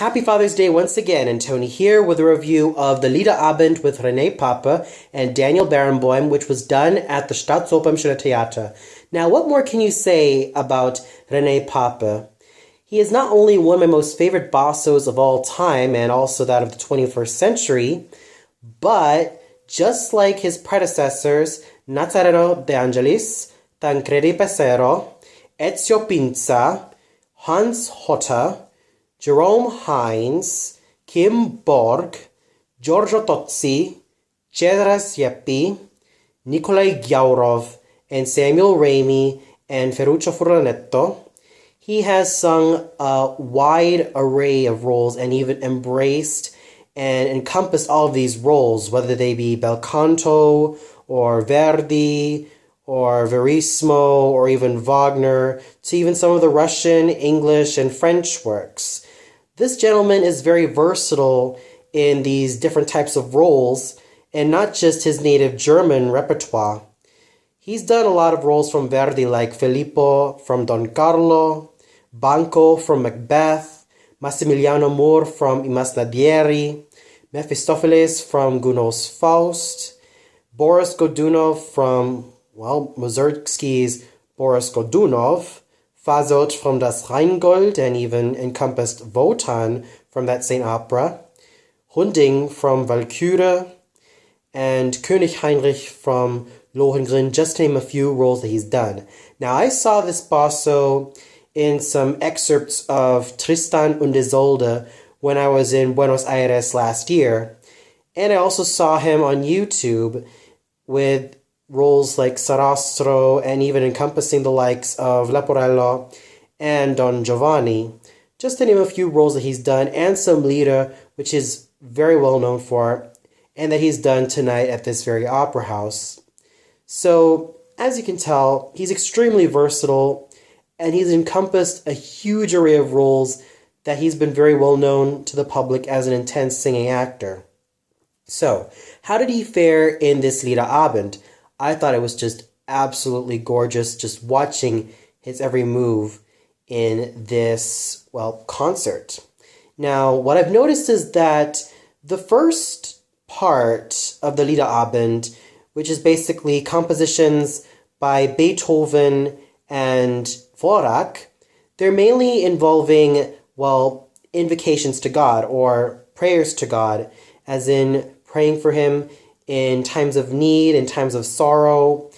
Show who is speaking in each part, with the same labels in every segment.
Speaker 1: Happy Father's Day once again, and Tony here with a review of the Liederabend with Rene, Pape and Daniel Barenboim, which was done at the Staatsoper Schiller Theater. Now, what more can you say about Rene Pape? He is not only one of my most favorite bassos of all time, and also that of the 21st century, but just like his predecessors, Nazareno de Angelis, Tancredi Pesero, Ezio Pinza, Hans Hotter, Jerome Hines, Kim Borg, Giorgio Tozzi, Cesare Siepi, Nikolai Gyaurov, and Samuel Ramey and Ferruccio Furlanetto. He has sung a wide array of roles and even embraced and encompassed all of these roles, whether they be bel canto or Verdi or Verismo or even Wagner, to even some of the Russian, English, and French works. This gentleman is very versatile in these different types of roles, and not just his native German repertoire. He's done a lot of roles from Verdi, like Filippo from Don Carlo, Banco from Macbeth, Massimiliano Moore from I Masnadieri, Mephistopheles from Gounod's Faust, Boris Godunov from, Mussorgsky's Boris Godunov, Fasolt from Das Rheingold, and even encompassed Wotan from that same opera, Hunding from Walküre, and König Heinrich from Lohengrin, just to name a few roles that he's done. Now, I saw this basso in some excerpts of Tristan und Isolde when I was in Buenos Aires last year, and I also saw him on YouTube with roles like Sarastro and even encompassing the likes of Leporello and Don Giovanni, just to name a few roles that he's done, and some Lieder, which is very well known for, and that he's done tonight at this very opera house. So, as you can tell, he's extremely versatile, and he's encompassed a huge array of roles that he's been very well known to the public as an intense singing actor. So, how did he fare in this Liederabend? I thought it was just absolutely gorgeous, just watching his every move in this, concert. Now, what I've noticed is that the first part of the Liederabend, which is basically compositions by Beethoven and Dvorak, they're mainly involving, invocations to God or prayers to God, as in praying for him in times of need, in times of sorrow,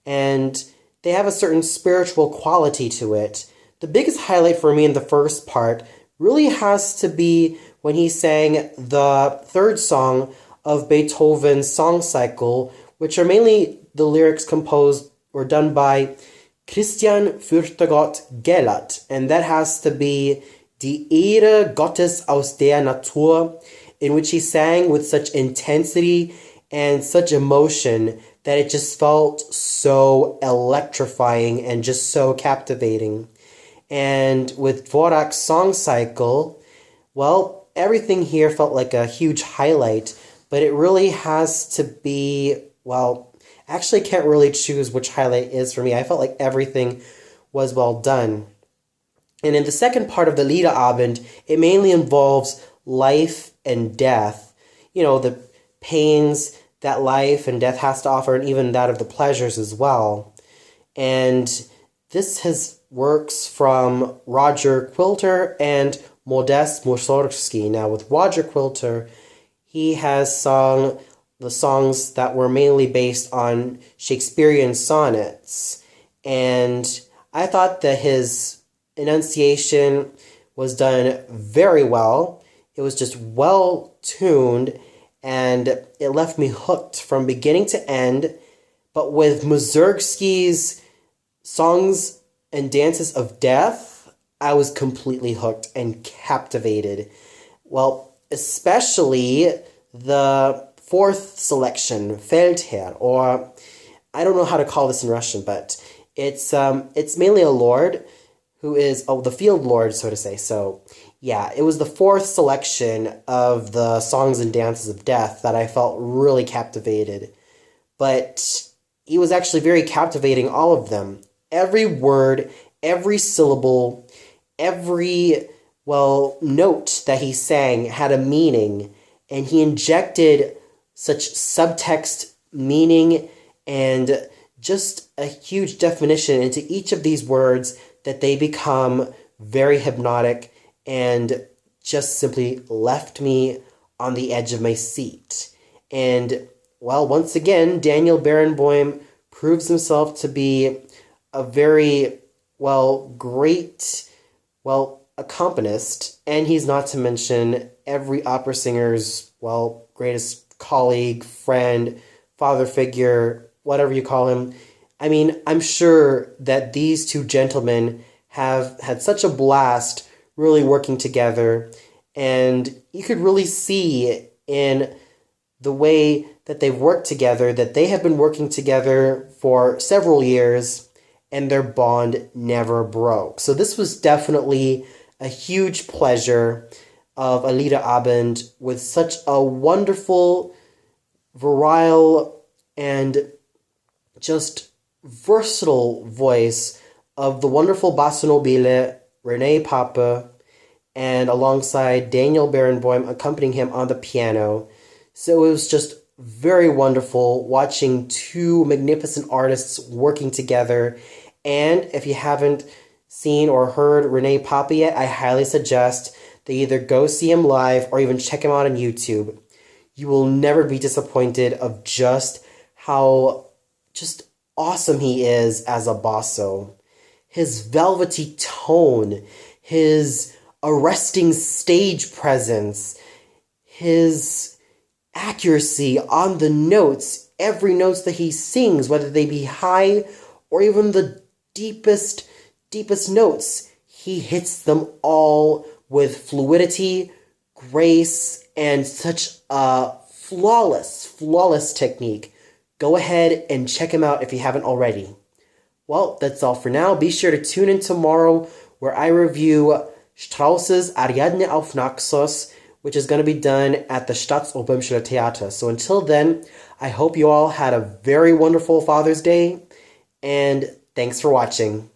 Speaker 1: and they have a certain spiritual quality to it. The biggest highlight for me in the first part really has to be when he sang the third song of Beethoven's song cycle, which are mainly the lyrics composed or done by Christian Fürchtegott Gellert, and that has to be Die Ehre Gottes aus der Natur, in which he sang with such intensity and such emotion that it just felt so electrifying and just so captivating. And with Dvorak's song cycle, everything here felt like a huge highlight, but it really has to be, actually can't really choose which highlight is for me. I felt like everything was well done. And in the second part of the Liederabend, it mainly involves life and death. The pains that life and death has to offer, and even that of the pleasures as well. And this has works from Roger Quilter and Modest Mussorgsky. Now, with Roger Quilter, he has sung the songs that were mainly based on Shakespearean sonnets. And I thought that his enunciation was done very well. It was just well tuned, and it left me hooked from beginning to end. But with Mussorgsky's songs and dances of death, I was completely hooked and captivated. Especially the fourth selection, Feldherr, or I don't know how to call this in Russian, but it's mainly a lord who is, the field lord, so to say. So, yeah, it was the fourth selection of the songs and dances of death that I felt really captivated. But he was actually very captivating, all of them. Every word, every syllable, every note that he sang had a meaning, and he injected such subtext meaning and just a huge definition into each of these words that they become very hypnotic and just simply left me on the edge of my seat. And, once again, Daniel Barenboim proves himself to be a very, great, accompanist, and he's not to mention every opera singer's, greatest colleague, friend, father figure, whatever you call him. I mean, I'm sure that these two gentlemen have had such a blast really working together, and you could really see in the way that they've worked together that they have been working together for several years, and their bond never broke. So this was definitely a huge pleasure of a Liederabend with such a wonderful, virile, and just versatile voice of the wonderful basso nobile Rene Pape, and alongside Daniel Barenboim accompanying him on the piano. So it was just very wonderful watching two magnificent artists working together. And if you haven't seen or heard Rene Pape yet, I highly suggest that you either go see him live or even check him out on YouTube. You will never be disappointed of just how awesome he is as a basso. His velvety tone, his arresting stage presence, his accuracy on the notes, every notes that he sings, whether they be high or even the deepest notes, he hits them all with fluidity, grace, and such a flawless technique. Go ahead and check him out if you haven't already. Well, that's all for now. Be sure to tune in tomorrow where I review Strauss's Ariadne auf Naxos, which is going to be done at the Staatsoper Schiller Theater. So until then, I hope you all had a very wonderful Father's Day, and thanks for watching.